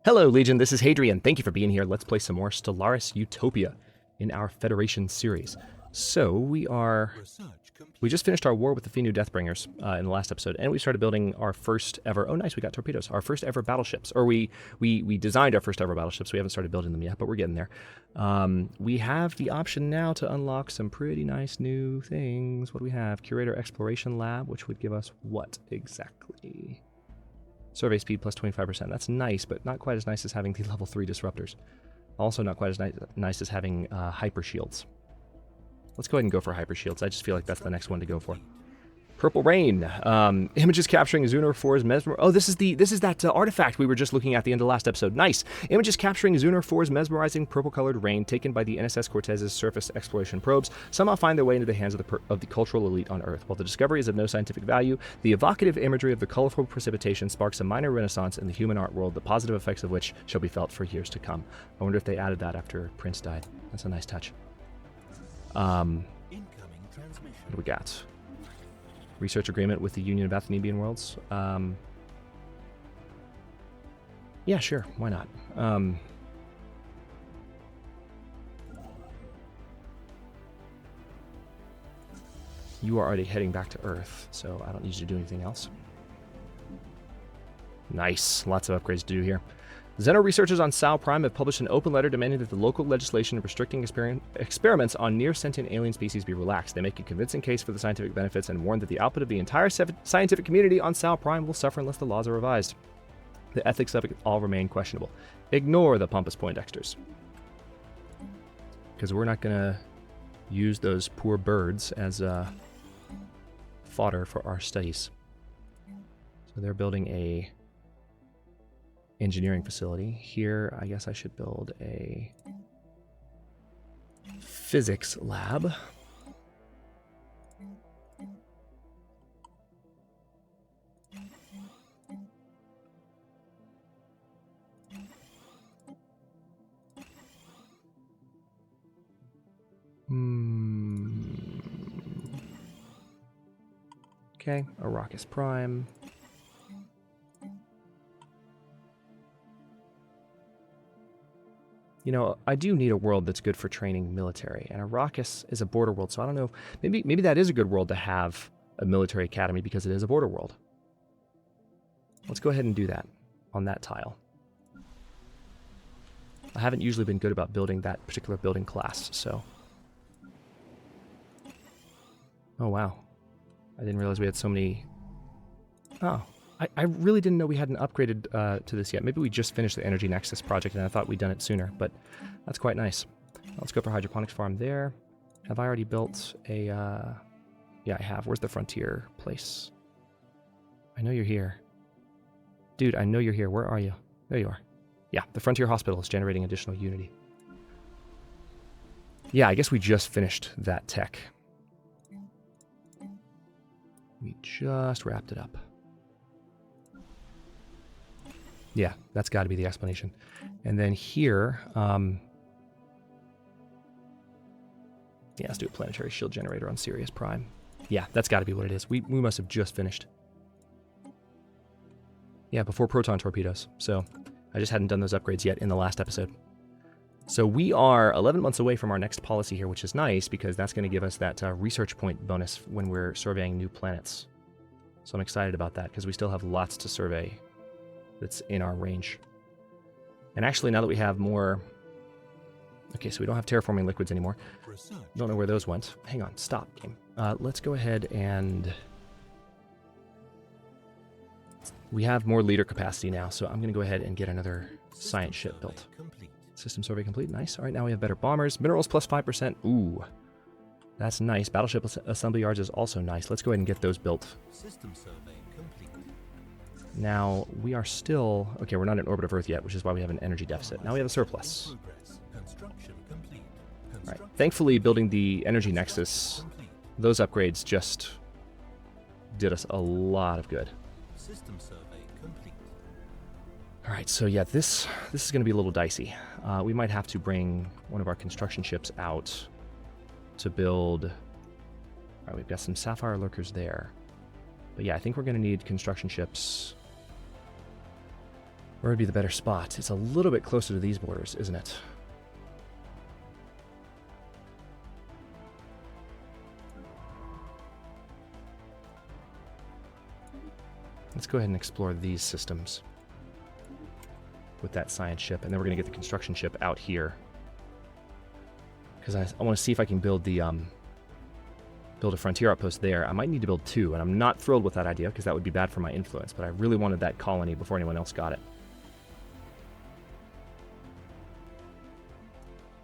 Hello, Legion. This is Hadrian. Thank you for being here. Let's play some more Stellaris Utopia in our Federation series. So we just finished our war with the Fenu Deathbringers in the last episode, and we started building our first ever. Oh, nice! We got torpedoes. Our first ever battleships, or we designed our first ever battleships. We haven't started building them yet, but we're getting there. We have the option now to unlock some pretty nice new things. What do we have? Curator Exploration Lab, which would give us what exactly? Survey speed plus 25%. That's nice, but not quite as nice as having the level 3 disruptors. Also not quite as nice as having hyper shields. Let's go ahead and go for hyper shields. I just feel like that's the next one to go for. Purple Rain. Images capturing Zunar 4's mesmer. Oh, this is that artifact we were just looking at the end of the last episode. Nice. Images capturing Zunar 4's mesmerizing purple-colored rain taken by the NSS Cortez's surface exploration probes somehow find their way into the hands of the cultural elite on Earth. While the discovery is of no scientific value, the evocative imagery of the colorful precipitation sparks a minor renaissance in the human art world, the positive effects of which shall be felt for years to come. I wonder if they added that after Prince died. That's a nice touch. What do we got? Research agreement with the Union of Athenian Worlds. Yeah, sure. Why not? You are already heading back to Earth, so I don't need you to do anything else. Nice. Lots of upgrades to do here. Xeno researchers on Sao Prime have published an open letter demanding that the local legislation restricting experiments on near-sentient alien species be relaxed. They make a convincing case for the scientific benefits and warn that the output of the entire scientific community on Sao Prime will suffer unless the laws are revised. The ethics of it all remain questionable. Ignore the pompous Poindexters. Because we're not going to use those poor birds as fodder for our studies. So they're building a engineering facility. Here, I guess I should build a physics lab. Okay, Arrakis Prime. You know, I do need a world that's good for training military, and Arrakis is a border world, so I don't know. Maybe that is a good world to have a military academy because it is a border world. Let's go ahead and do that on that tile. I haven't usually been good about building that particular building class, so. Oh, wow. I didn't realize we had so many. Oh. I really didn't know we hadn't upgraded to this yet. Maybe we just finished the Energy Nexus project and I thought we'd done it sooner, but that's quite nice. Let's go for hydroponics farm there. Have I already built a... Yeah, I have. Where's the frontier place? I know you're here. Dude, I know you're here. Where are you? There you are. Yeah, the frontier hospital is generating additional unity. Yeah, I guess we just finished that tech. We just wrapped it up. Yeah, that's got to be the explanation. And then here, yeah, let's do a planetary shield generator on Sirius Prime. Yeah, that's got to be what it is. We must have just finished. Yeah, before proton torpedoes. So I just hadn't done those upgrades yet in the last episode. So we are 11 months away from our next policy here, which is nice because that's going to give us that research point bonus when we're surveying new planets. So I'm excited about that because we still have lots to survey that's in our range. And actually, now that we have more... Okay, so we don't have terraforming liquids anymore. Don't know where those went. Hang on, stop, game. Let's go ahead and... We have more leader capacity now, so I'm going to go ahead and get another science ship built. System survey complete, nice. All right, now we have better bombers. Minerals plus 5%, ooh. That's nice. Battleship assembly yards is also nice. Let's go ahead and get those built. System survey complete. Now, we are still... Okay, we're not in orbit of Earth yet, which is why we have an energy deficit. Now we have a surplus. Right. Thankfully, building the Energy Nexus, those upgrades just did us a lot of good. System survey complete. All right, so yeah, this is going to be a little dicey. We might have to bring one of our construction ships out to build... All right, we've got some Sapphire Lurkers there. But yeah, I think we're going to need construction ships Where would be the better spot? It's a little bit closer to these borders, isn't it? Let's go ahead and explore these systems with that science ship, and then we're going to get the construction ship out here. Because I want to see if I can build the build a frontier outpost there. I might need to build 2, and I'm not thrilled with that idea because that would be bad for my influence, but I really wanted that colony before anyone else got it.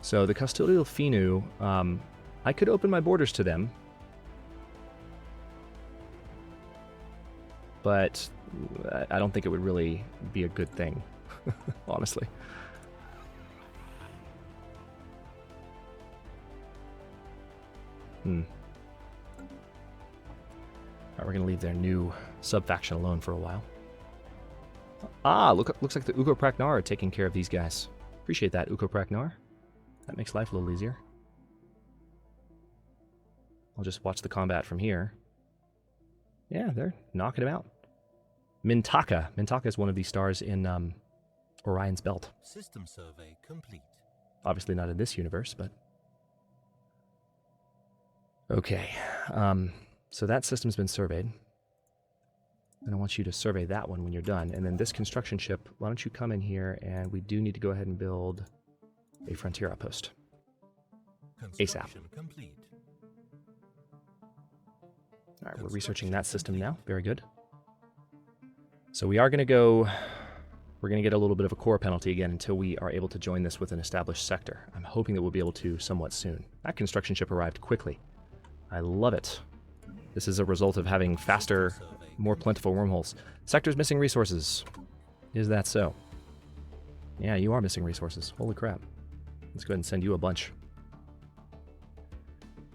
So the Custodial Finu, I could open my borders to them, but I don't think it would really be a good thing, honestly. Alright, we're going to leave their new sub-faction alone for a while. Ah, looks like the Ugo Praknar are taking care of these guys. Appreciate that, Ugo Praknar. That makes life a little easier. I'll just watch the combat from here. Yeah, they're knocking him out. Mintaka. Mintaka is one of these stars in Orion's Belt. System survey complete. Obviously not in this universe, but... Okay. So that system's been surveyed. And I want you to survey that one when you're done. And then this construction ship, why don't you come in here, and we do need to go ahead and build a frontier outpost. ASAP. Complete. Alright, we're researching that system now. Very good. So we are going to go... We're going to get a little bit of a core penalty again until we are able to join this with an established sector. I'm hoping that we'll be able to somewhat soon. That construction ship arrived quickly. I love it. This is a result of having faster, more plentiful wormholes. Sector's missing resources. Is that so? Yeah, you are missing resources. Holy crap. Let's go ahead and send you a bunch.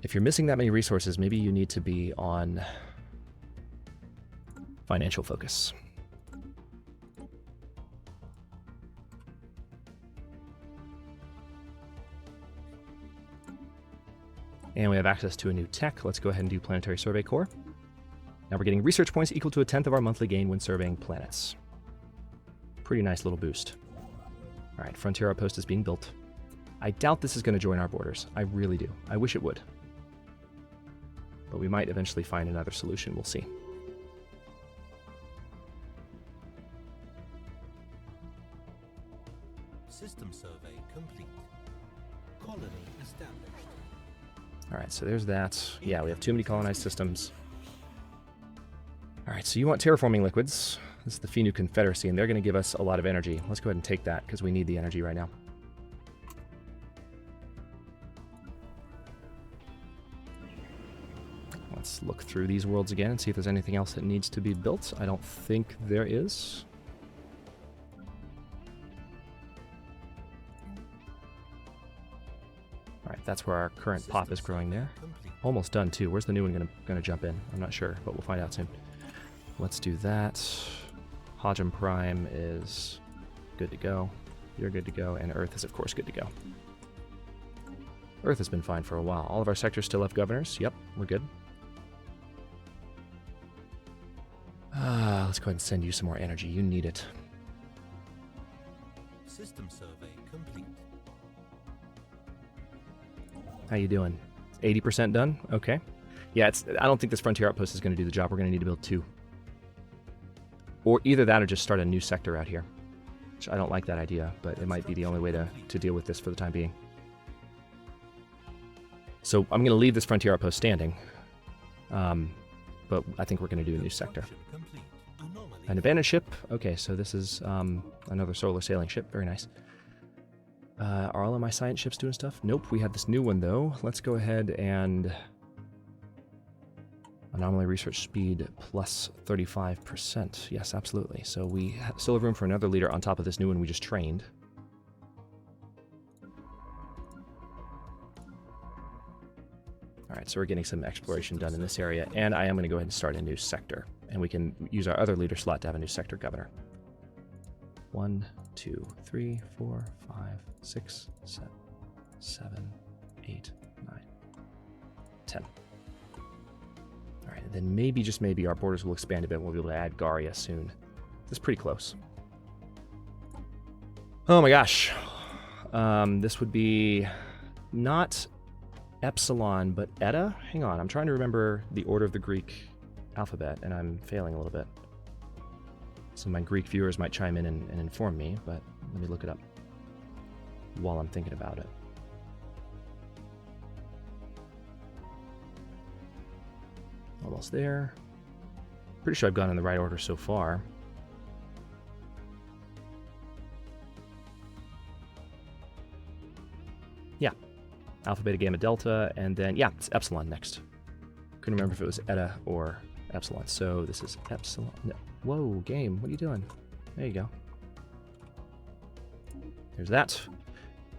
If you're missing that many resources, maybe you need to be on financial focus. And we have access to a new tech. Let's go ahead and do Planetary Survey Corps. Now we're getting research points equal to 1/10 of our monthly gain when surveying planets. Pretty nice little boost. Alright, Frontier Outpost is being built. I doubt this is going to join our borders. I really do. I wish it would. But we might eventually find another solution. We'll see. System survey complete. Colony established. Alright, so there's that. Yeah, we have too many colonized systems. Alright, so you want terraforming liquids. This is the Finu Confederacy, and they're going to give us a lot of energy. Let's go ahead and take that, because we need the energy right now. Let's look through these worlds again and see if there's anything else that needs to be built. I don't think there is. Alright, that's where our current pop is growing there. Almost done, too. Where's the new one gonna jump in? I'm not sure, but we'll find out soon. Let's do that. Hadrian Prime is good to go. You're good to go, and Earth is, of course, good to go. Earth has been fine for a while. All of our sectors still have governors. Yep, we're good. Let's go ahead and send you some more energy. You need it. System survey complete. How you doing? 80% done? Okay. Yeah, I don't think this Frontier Outpost is going to do the job. We're going to need to build 2. Or either that or just start a new sector out here. Which I don't like that idea, but it might be the only way to deal with this for the time being. So I'm going to leave this Frontier Outpost standing. But I think we're going to do a new sector. An abandoned ship. Okay, so this is another solar sailing ship. Very nice. Are all of my science ships doing stuff? Nope, we have this new one, though. Let's go ahead and... Anomaly research speed plus 35%. Yes, absolutely. So we still have room for another leader on top of this new one we just trained. Alright, so we're getting some exploration done in this area, and I am going to go ahead and start a new sector. And we can use our other leader slot to have a new sector governor. 1, 2, 3, 4, 5, 6, 7, 8, 9, 10. Alright, and then maybe, just maybe, our borders will expand a bit and we'll be able to add Garia soon. That's pretty close. Oh my gosh. This would be not epsilon, but eta? Hang on, I'm trying to remember the order of the Greek alphabet, and I'm failing a little bit. Some of my Greek viewers might chime in and inform me, but let me look it up while I'm thinking about it. Almost there. Pretty sure I've gone in the right order so far. Yeah. Alpha, beta, gamma, delta, and then, yeah, it's epsilon next. Couldn't remember if it was eta or epsilon. So this is epsilon. No. Whoa, game, what are you doing? There you go. There's that.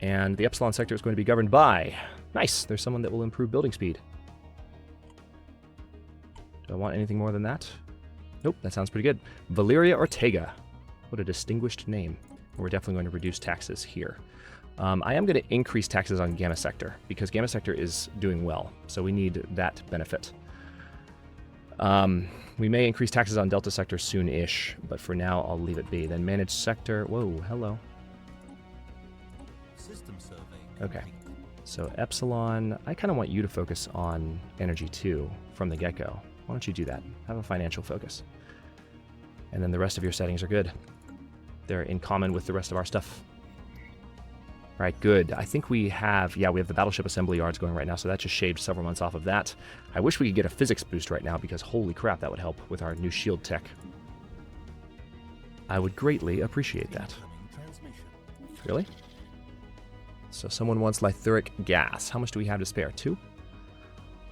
And the epsilon sector is going to be governed by... Nice, there's someone that will improve building speed. Do I want anything more than that? Nope, that sounds pretty good. Valeria Ortega. What a distinguished name. We're definitely going to reduce taxes here. I am going to increase taxes on Gamma Sector, because Gamma Sector is doing well, so we need that benefit. We may increase taxes on Delta Sector soon-ish, but for now I'll leave it be. Then Managed Sector... Whoa, hello. System survey Okay. complete. So Epsilon, I kind of want you to focus on energy too, from the get-go. Why don't you do that? Have a financial focus. And then the rest of your settings are good. They're in common with the rest of our stuff. All right, good. I think we have, yeah, we have the Battleship Assembly Yards going right now, so that just shaved several months off of that. I wish we could get a physics boost right now, because holy crap, that would help with our new shield tech. I would greatly appreciate that. Incoming transmission. Really? So someone wants lythuric gas. How much do we have to spare? 2?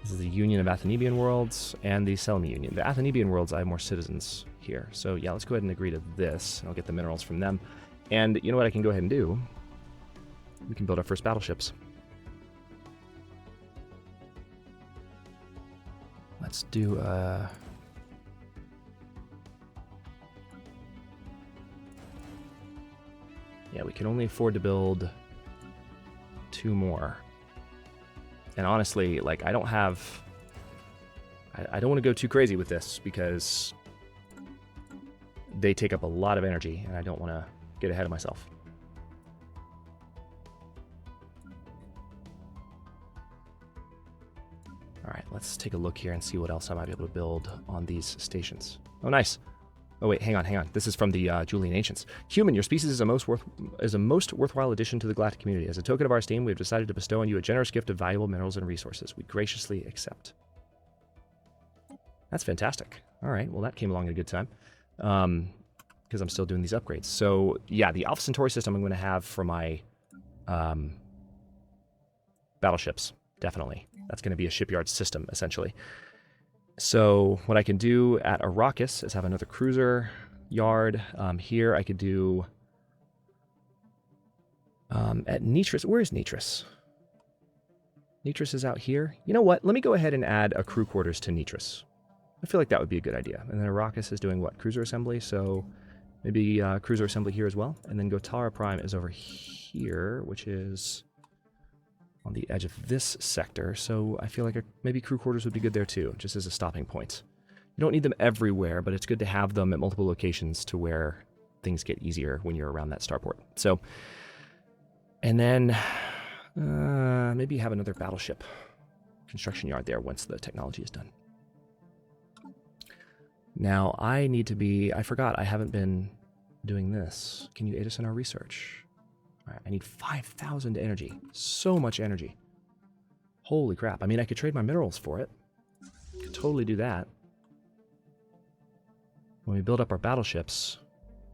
This is the Union of Athenian Worlds and the Selmi Union. The Athenian Worlds, I have more citizens here. So yeah, let's go ahead and agree to this. I'll get the minerals from them. And you know what I can go ahead and do? We can build our first battleships. Let's do yeah, we can only afford to build 2 more. And honestly, like, I don't have... I don't want to go too crazy with this, because they take up a lot of energy, and I don't want to get ahead of myself. Alright, let's take a look here and see what else I might be able to build on these stations. Oh, nice. Oh, wait, hang on. This is from the Julian Ancients. Human, your species is a most worthwhile addition to the galactic community. As a token of our esteem, we have decided to bestow on you a generous gift of valuable minerals and resources. We graciously accept. That's fantastic. All right, well, that came along at a good time, because I'm still doing these upgrades. So, yeah, the Alpha Centauri system I'm going to have for my battleships, definitely. That's going to be a shipyard system, essentially. So what I can do at Arrakis is have another cruiser yard. Here I could do at Nitris. Where is Nitris? Nitris is out here. You know what? Let me go ahead and add a crew quarters to Nitris. I feel like that would be a good idea. And then Arrakis is doing what? Cruiser assembly. So maybe cruiser assembly here as well. And then Gotara Prime is over here, which is on the edge of this sector, so I feel like maybe crew quarters would be good there too, just as a stopping point. You don't need them everywhere, but it's good to have them at multiple locations to where things get easier when you're around that starport. So, and then maybe have another battleship construction yard there once the technology is done. Now, I need to be... I forgot, I haven't been doing this. Can you aid us in our research? All right, I need 5,000 energy. So much energy. Holy crap. I mean, I could trade my minerals for it. Could totally do that. When we build up our battleships...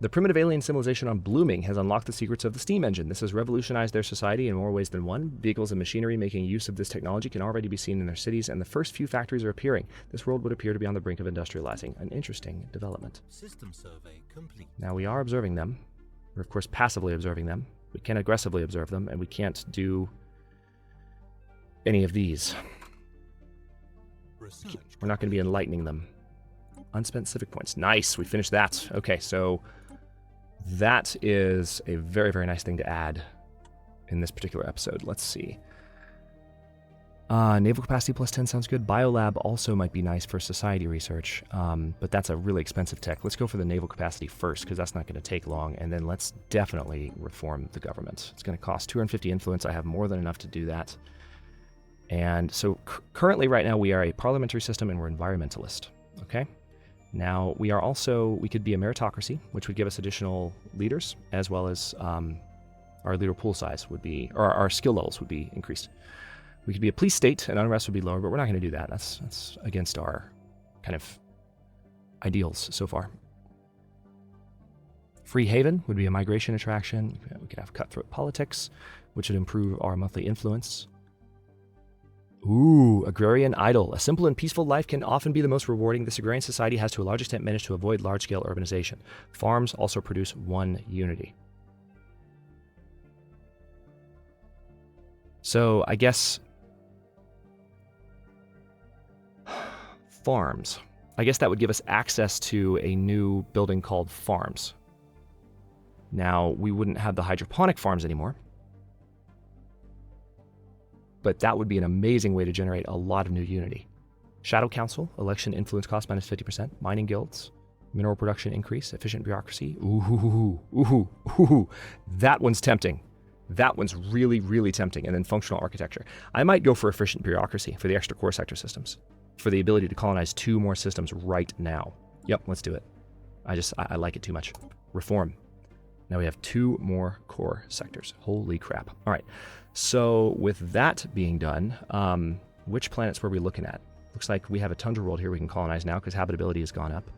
The primitive alien civilization on Blooming has unlocked the secrets of the steam engine. This has revolutionized their society in more ways than one. Vehicles and machinery making use of this technology can already be seen in their cities, and the first few factories are appearing. This world would appear to be on the brink of industrializing. An interesting development. System survey complete. Now, we are observing them. We're, of course, passively observing them. We can't aggressively observe them, and we can't do any of these. Research We're not going to be enlightening them. Unspent civic points. Nice, we finished that. Okay, so that is a very, very nice thing to add in this particular episode. Let's see. Naval capacity plus 10 sounds good. Biolab also might be nice for society research, but that's a really expensive tech. Let's go for the naval capacity first, because that's not going to take long, and then let's definitely reform the government. It's going to cost 250 influence. I have more than enough to do that. And so currently, right now, we are a parliamentary system, and we're environmentalist, okay? Now, we are also, we could be a meritocracy, which would give us additional leaders, as well as our leader pool size would be, or our skill levels would be increased. We could be a police state, and unrest would be lower, but we're not going to do that. That's against our kind of ideals so far. Free Haven would be a migration attraction. We could have cutthroat politics, which would improve our monthly influence. Ooh, agrarian idle. A simple and peaceful life can often be the most rewarding. This agrarian society has to a large extent managed to avoid large-scale urbanization. Farms also produce one unity. So I guess farms. I guess that would give us access to a new building called farms. Now, we wouldn't have the hydroponic farms anymore, but that would be an amazing way to generate a lot of new unity. Shadow Council, election influence cost minus 50%, mining guilds, mineral production increase, efficient bureaucracy. Ooh, that one's tempting. That one's really, really tempting. And then functional architecture. I might go for efficient bureaucracy for the extra core sector systems, for the ability to colonize 2 more systems right now. Yep, let's do it. I like it too much. Reform. Now we have 2 more core sectors. Holy crap. All right. So with that being done, which planets were we looking at? Looks like we have a tundra world here we can colonize now because habitability has gone up.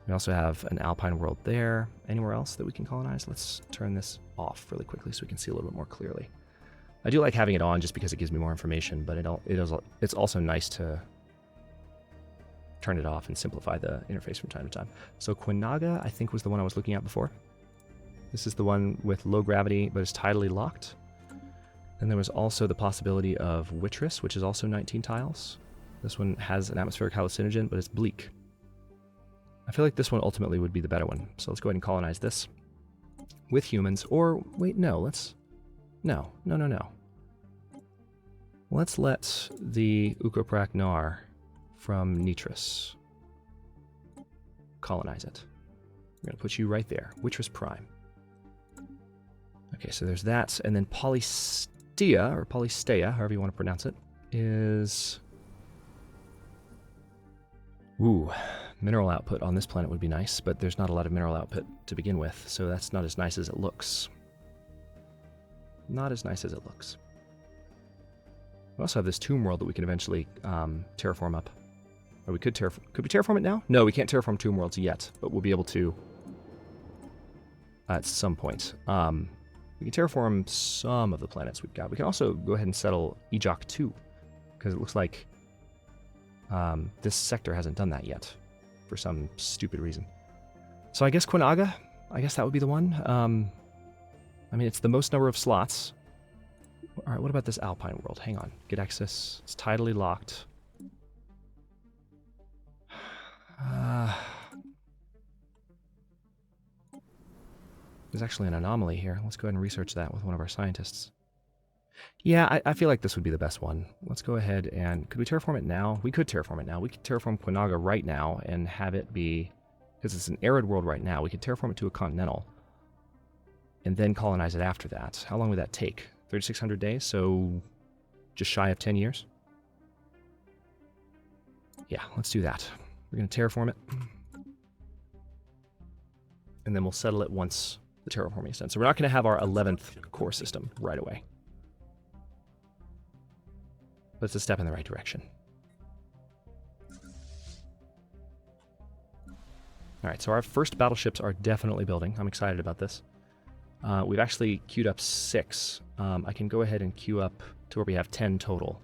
We also have an alpine world there. Anywhere else that we can colonize? Let's turn this off really quickly so we can see a little bit more clearly. I do like having it on just because it gives me more information, but it's also nice to turn it off and simplify the interface from time to time. So Quinaga, I think, was the one I was looking at before. This is the one with low gravity, but it's tidally locked. Then there was also the possibility of Wittress, which is also 19 tiles. This one has an atmospheric hallucinogen, but it's bleak. I feel like this one ultimately would be the better one. So let's go ahead and colonize this with humans. Or, wait, no, No. Let's let the Ukoprak Nar from Nitris colonize it. We're going to put you right there. Wittress Prime. Okay, so there's that. And then Polystea, or Polystea, however you want to pronounce it, is... Ooh, mineral output on this planet would be nice, but there's not a lot of mineral output to begin with, so that's not as nice as it looks. Not as nice as it looks. We also have this tomb world that we can eventually terraform up. Or we could we terraform it now? No, we can't terraform tomb worlds yet, but we'll be able to at some point. We can terraform some of the planets we've got. We can also go ahead and settle Ejok 2, because it looks like this sector hasn't done that yet for some stupid reason. So I guess Quinaga, I guess that would be the one. I mean, it's the most number of slots. All right, what about this Alpine world? Hang on. Get access. It's tidally locked. There's actually an anomaly here. Let's go ahead and research that with one of our scientists. Yeah, I feel like this would be the best one. Let's go ahead and... Could we terraform it now? We could terraform it now. We could terraform Quinaga right now and have it be... Because it's an arid world right now. We could terraform it to a continental. And then colonize it after that. How long would that take? 3,600 days? So just shy of 10 years? Yeah, let's do that. We're going to terraform it. And then we'll settle it once the terraforming is done. So we're not going to have our 11th core system right away. But it's a step in the right direction. Alright, so our first battleships are definitely building. I'm excited about this. We've actually queued up 6. I can go ahead and queue up to where we have 10 total.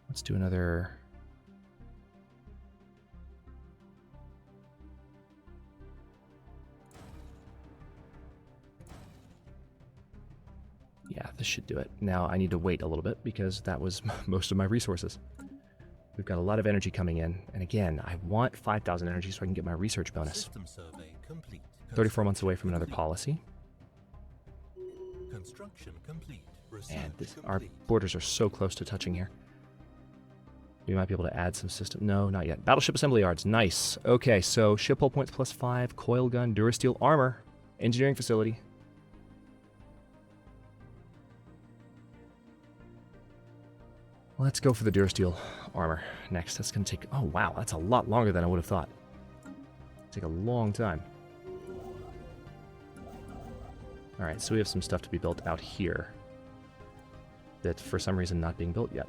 Let's do another... Yeah, this should do it. Now I need to wait a little bit because that was most of my resources. We've got a lot of energy coming in. And again, I want 5,000 energy so I can get my research bonus. System survey complete. 34 months away from another policy. Construction complete. And Research our complete. borders are so close to touching here. We might be able to add some system. No, not yet. Battleship assembly yards. Nice. Okay, so ship hull points +5, coil gun, durasteel armor, engineering facility. Let's go for the durasteel armor next. That's going to take... Oh, wow. That's a lot longer than I would have thought. Take a long time. Alright, so we have some stuff to be built out here that for some reason not being built yet.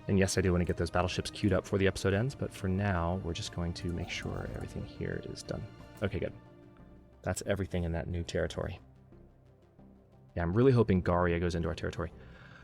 And yes, I do want to get those battleships queued up before the episode ends, but for now, we're just going to make sure everything here is done. Okay, good. That's everything in that new territory. Yeah, I'm really hoping Garia goes into our territory.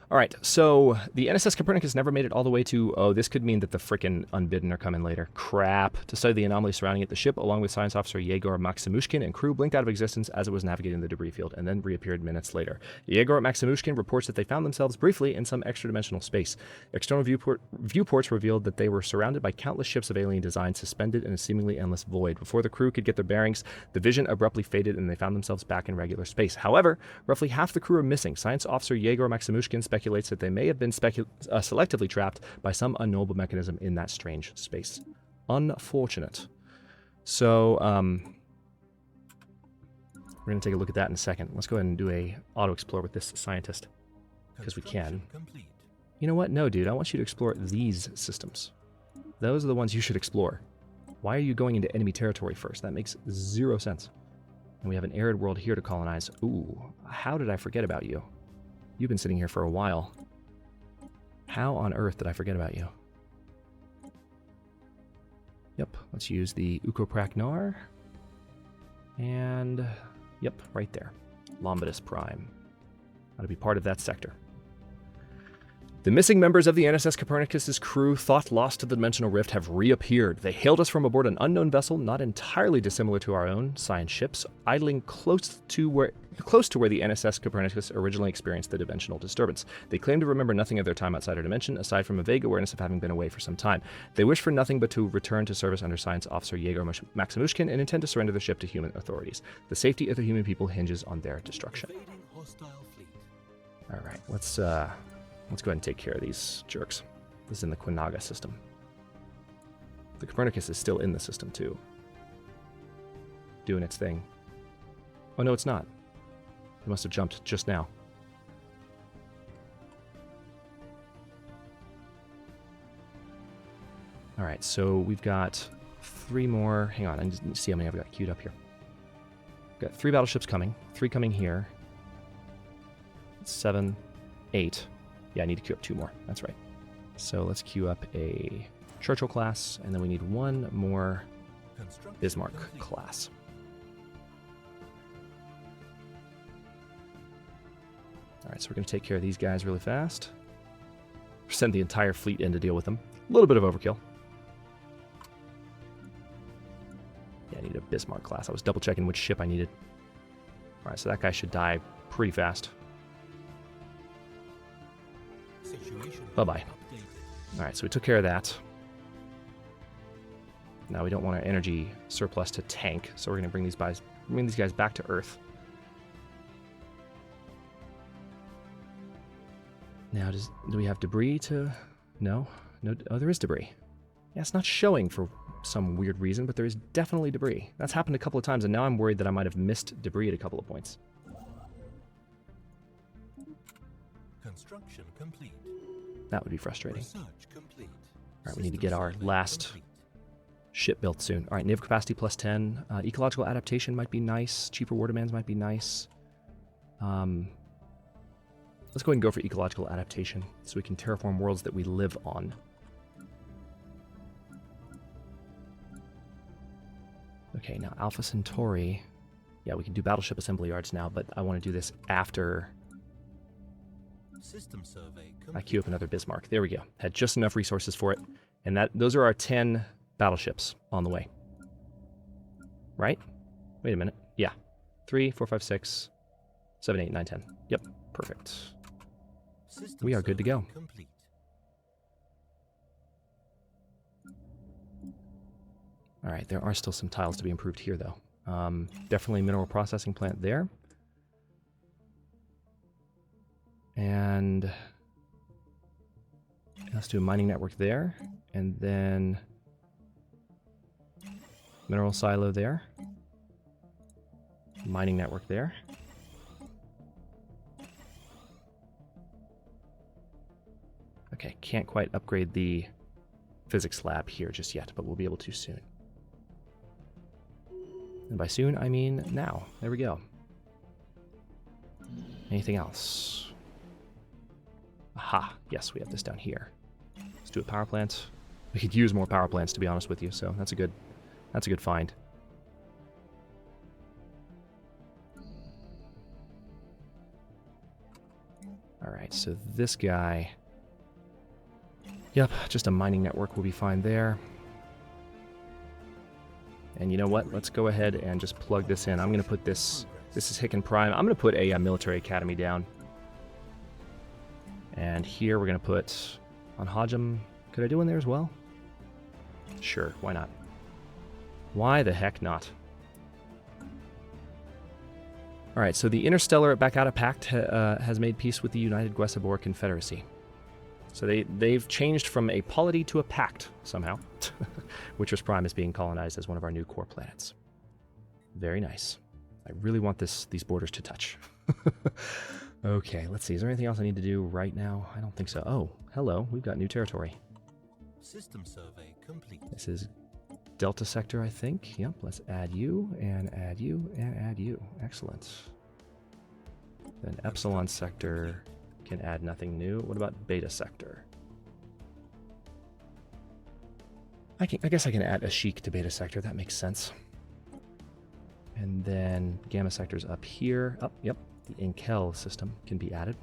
All right, so the NSS Copernicus never made it all the way to... Oh, this could mean that the frickin' Unbidden are coming later. Crap. To study the anomalies surrounding it, the ship, along with science officer Yegor Maximushkin and crew, blinked out of existence as it was navigating the debris field, and then reappeared minutes later. Yegor Maximushkin reports that they found themselves briefly in some extra-dimensional space. External viewports revealed that they were surrounded by countless ships of alien design suspended in a seemingly endless void. Before the crew could get their bearings, the vision abruptly faded and they found themselves back in regular space. However, roughly half the crew are missing. Science officer Yegor Maximushkin speculates that they may have been selectively trapped by some unknowable mechanism in that strange space. Unfortunate. So, we're going to take a look at that in a second. Let's go ahead and do a auto-explore with this scientist, because we can. Complete. You know what? No, dude, I want you to explore these systems. Those are the ones you should explore. Why are you going into enemy territory first? That makes zero sense. And we have an arid world here to colonize. Ooh, how did I forget about you? You've been sitting here for a while. How on earth did I forget about you? Yep, let's use the Ukopraknar. And, yep, right there. Lombardus Prime. Ought to be part of that sector. The missing members of the NSS Copernicus's crew, thought lost to the dimensional rift, have reappeared. They hailed us from aboard an unknown vessel, not entirely dissimilar to our own, science ships, idling close to where the NSS Copernicus originally experienced the dimensional disturbance. They claim to remember nothing of their time outside our dimension, aside from a vague awareness of having been away for some time. They wish for nothing but to return to service under Science Officer Yegor Maximushkin and intend to surrender the ship to human authorities. The safety of the human people hinges on their destruction. Evading hostile fleet. All right, let's go ahead and take care of these jerks. This is in the Quinaga system. The Copernicus is still in the system, too. Doing its thing. Oh, no, it's not. It must have jumped just now. All right, so we've got 3 more. Hang on, I need to see how many I've got queued up here. Got 3 battleships coming. 3 coming here. 7, 8. Yeah, I need to queue up 2 more. That's right. So let's queue up a Churchill class, and then we need 1 more Construction Bismarck complete. class. All right, so we're going to take care of these guys really fast. Send the entire fleet in to deal with them. A little bit of overkill. Yeah, I need a Bismarck class. I was double checking which ship I needed. All right, so that guy should die pretty fast. Situation Bye-bye. updated. All right, so we took care of that. Now we don't want our energy surplus to tank, so we're going to bring these guys back to Earth. Now, do we have debris to... No? Oh, there is debris. Yeah, it's not showing for some weird reason, but there is definitely debris. That's happened a couple of times, and now I'm worried that I might have missed debris at a couple of points. Construction complete. That would be frustrating. Research complete. All right, we need to get our System survey last complete. ship built soon. All right, naval capacity plus 10. Ecological adaptation might be nice. Cheaper war demands might be nice. Let's go ahead and go for ecological adaptation so we can terraform worlds that we live on. Okay, now Alpha Centauri. Yeah, we can do battleship assembly yards now, but I want to do this after System survey I complete. queue up another Bismarck. There we go. Had just enough resources for it. And those are our 10 battleships on the way. Right? Wait a minute. Yeah. 3, 4, 5, 6, 7, 8, 9, 10. Yep, perfect. System We are good to survey go. Complete. All right, there are still some tiles to be improved here, though. Definitely mineral processing plant there. And let's do a mining network there. And then mineral silo there. Mining network there. Okay, can't quite upgrade the physics lab here just yet, but we'll be able to soon. And by soon, I mean now. There we go. Anything else? Aha, yes, we have this down here. Let's do a power plant. We could use more power plants, to be honest with you, so that's a good find. All right, so this guy... Yep, just a mining network will be fine there. And you know what? Let's go ahead and just plug this in. I'm going to put this... This is Hicken Prime. I'm going to put a military academy down. And here we're going to put... On Hodgem... Could I do one there as well? Sure, why not? Why the heck not? Alright, so the Interstellar Bakata Pact has made peace with the United Guesabor Confederacy. So they've changed from a polity to a pact, somehow. Witcher's Prime is being colonized as one of our new core planets. Very nice. I really want these borders to touch. Okay, let's see. Is there anything else I need to do right now? I don't think so. Oh, hello. We've got new territory. System survey complete. This is Delta Sector, I think. Yep, let's add you, and add you, and add you. Excellent. Then Epsilon Sector... can add nothing new. What about Beta Sector? I guess I can add a Sheik to Beta Sector. That makes sense. And then Gamma Sector's up here. Oh, yep. The Inkel system can be added.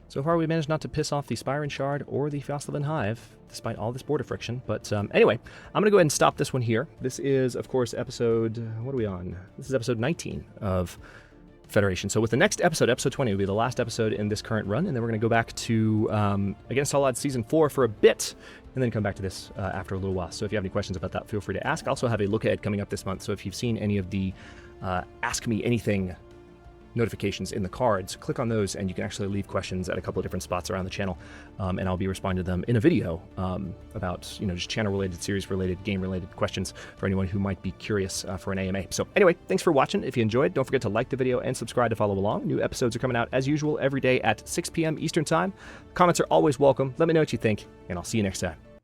So far, we managed not to piss off the Spyron Shard or the Fjoslaven Hive, despite all this border friction. But anyway, I'm going to go ahead and stop this one here. This is, of course, episode... What are we on? This is episode 19 of Federation. So with the next episode, episode 20, will be the last episode in this current run, and then we're going to go back to Against All Odds Season 4 for a bit, and then come back to this after a little while. So if you have any questions about that, feel free to ask. I also have a look ahead coming up this month, so if you've seen any of the Ask Me Anything notifications in the cards, click on those, and you can actually leave questions at a couple of different spots around the channel, and I'll be responding to them in a video about, just channel-related, series-related, game-related questions for anyone who might be curious for an AMA. So anyway, thanks for watching. If you enjoyed, don't forget to like the video and subscribe to follow along. New episodes are coming out, as usual, every day at 6 p.m. Eastern Time. Comments are always welcome. Let me know what you think, and I'll see you next time.